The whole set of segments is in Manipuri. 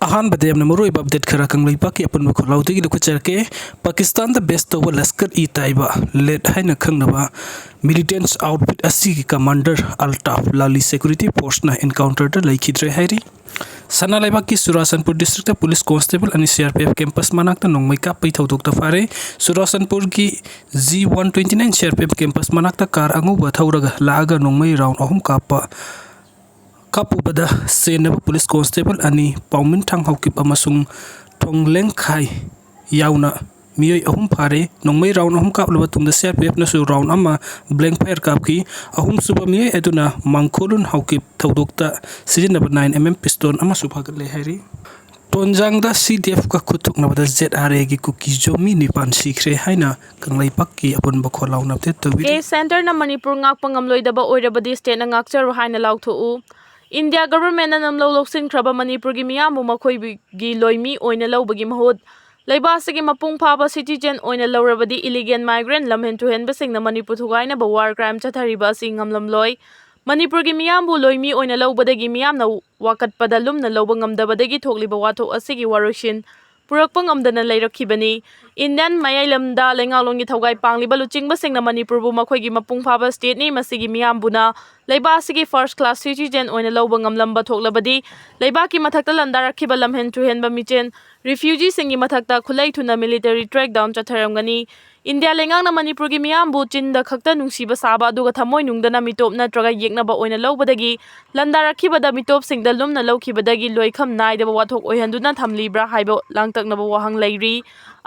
अहान बदे हमने मरोई अपडेट खरा कंगलई पाकी अपन में खोलाउते की लुक चरके Pakistan the best over Lashkar e Taiba late है न खंगनबा मिलिटेंट्स आउटफिट अस्सी की कमांडर अल्ताफ लाली सिक्योरिटी फोर्स ना एनकाउंटर द लईखिद्रे हैरी सना लेबा की सुरासनपुर डिस्ट्रिक्ट पुलिस कांस्टेबल अनि सीआरपीएफ कैंपस मनाक्ता नोंगमै कापै थौदोक्ता फारे सुरासनपुर की G129 सीआरपीएफ कैंपस मनाक्ता कार अंगुबा थौरगा लागा नोंगमै राउंड अहुम कापा कापुबदा सेनब पुलिस कांस्टेबल अनि पाउमिन थांग हौकिप अमसुंग थोंगलेंग खाई याउना मियोय अहुम फारे नोंगमै राउंड अहुम कापलबा तुंगदा सीआरपीएफ नसु राउंड अमा ब्लैंक फायर कापकी अहुम सुबा मियोय एदुना मांगखोलुन हौकिप थौदोक्ता सिजनब 9mm पिस्तौल अमा सुफागले हैरी टोंजांगदा सीडीएफ का खुथुकनबदा ZRA की कुकी जोमी निपान सीखरे हाइना कंगलाई पक्की अपन बखोलाउ नबते तवी ए सेंटर न Manipur ngakpangamloidaba oirabadi state na ngakcharu haina lauthu India government na namlo loksin khraba Manipur gi miyamu makhoi gi loimi oina lobagi mahut laibas gi mapung phaba citizen oina lorabadi illegal migrant lamhen to hen besing na Manipur thugaina ba war crime chathari ba singam lamloi Manipur gi miyamu loimi oina lobadagi miyam na wakat padalum na lobangam dabadagi thokli ba watho asigi waroshin purakpang amdana leirakhibani Indian mayailamda lengalong gi thogai pangli balu chingba singna Manipur bu makhoi gi mapung phaba state ni masigi miyam buna leiba asigi first class citizen oina lobangam lamba thoklabadi leiba ki mathakta landarakhiba lamhen tu henba michen refugee singi mathakta khulai thuna military track down chatharamgani India lengang na Manipur gi miyam bu chinda khakta nungsiba saba aduga thamoi nungdana mitop natraga yeknaba oina lobadagi landarakhiba da mitop singda lumna lokhibadagi loikham naidaba wathok oihanduna thamlibra haibo langtaknaba wahang leiri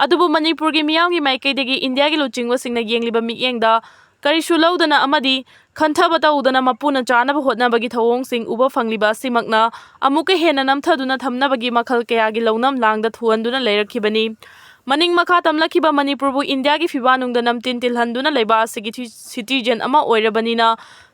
adubu Manipur gi miyam gi maikaidagi India gi luchingwa singna yengliba miyengda karisu lodana amadi khantha udana mapuna chanaba hotnabagi thawong sing uba fangliba simakna amuka hena namthaduna thamnabagi makhal kayagi lonam langda thuanduna leirakhibani Maning makha tamlakhiba Manipur bu India gi fibanung da namtin tilhanduna leiba asigi citizen ama oirabanina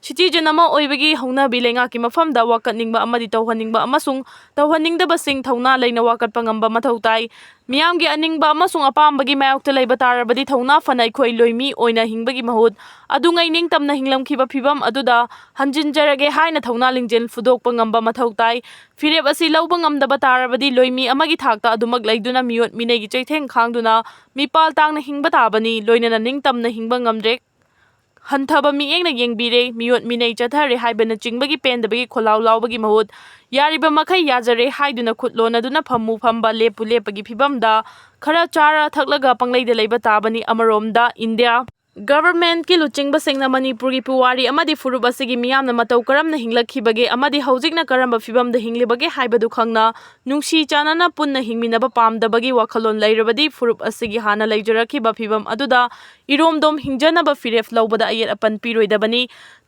citizen ama oibagi hauna bilenga ki mafam da wakatningba amadi tawhaningba amasung tawhaningda basing thauna leina wakat pangamba mathautai miyam gi aningba amasung apambagi mayokta leiba tarabadi thauna fanai khoi loimi oina hingbagi mahut adungai ning tamna hinglamkhiba phibam aduda hanjinjarage haina thauna lingjen fudokpa ngamba mathautai fireb asi lobang amdaba tarabadi loimi amagi thakta adumak leiduna miyot minegi chaitheng khangduna mipal tangna hingba tabani loinana ningtamna hingba ngamdre hanthaba miengna yengbire miyot minei chathare haibana chingbagi pendabagi kholaw lawbagi mahut yariba makhai yajare haiduna khutlona duna phammu phamba lepu lepagi phibamda khara chara thaklaga pangleida leiba tabani amaromda India Government ki luchingba singna Manipur gi puwari amadi furup asigi miyamna matau karamna hinglakhibage amadi haujikna karamba fibamda hinglibage haibadu khangna nungsi chanana punna hingminaba pamdabagi wakhalon leirabadi furup asigi hana leijarakhiba fibam aduda iromdom hingjanaba firef lobada ayet apan piroidabani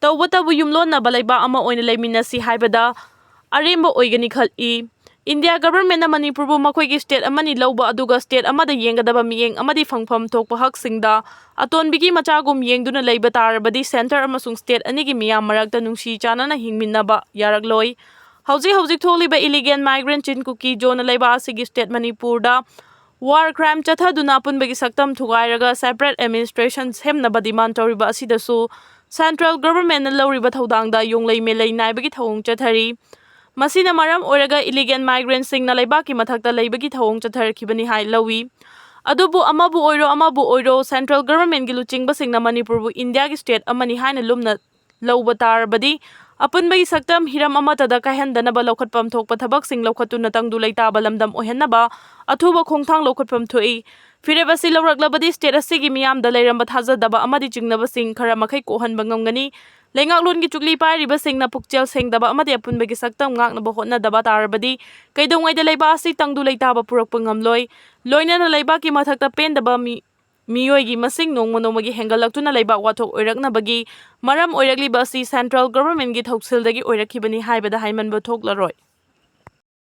tawbatabu yumlonna balaiba ama oina leiminasi haibada aremba oigani khali India government na Manipur bu makhoi gi state amani loba aduga state amada yengadaba miyeng amadi fangpham thokpa hak singda atonbigi machagum yengduna leiba tarabadi center amasung state anigi miyam marakta nungsi chanana hingminnaba yarakloi hauji tholiba illegal migrant chin kuki jona leiba asigi state Manipur da war crime chathaduna punbagi saktam thugairaga separate administration semnaba demand toriba asidasu central government na loriba thodangda yonglei melei naibagi thawong chathari Masina maram oraga illegal migrants sing na laibaki mathakta leibagi thawong chatharkhibani hai lawi adubu amabu oiro central government gi luchingba sing na Manipur bu India gi state amani haina lumna loba tarbadi apunbagi saktam hiram amata da kahendana ba lokhatpam thokpa thabak sing lokhatuna tangdu leita balamdam ohenna ba athuba khongthang lokhatpam thoi firebasi lawraklabadi state asigi miyam da leiramba thajadaba amadi chingnaba sing khara makhai kohanba ngamgani lengaklon gi chukli pairiba singna pukchel sengdaba amadi apunbagi saktam ngaknaba hotnadaba tarabadi kaidongaida leiba asi tangdu leitaba purakpa ngamloi loinana leiba ki mathakta pendaba miyoi gi masing nongmonomagi hengalaktuna leiba wathok oiraknabagi maram oirakliba asi central government gi thoksil dagi oirakhibani haibada haimanba thoklaroi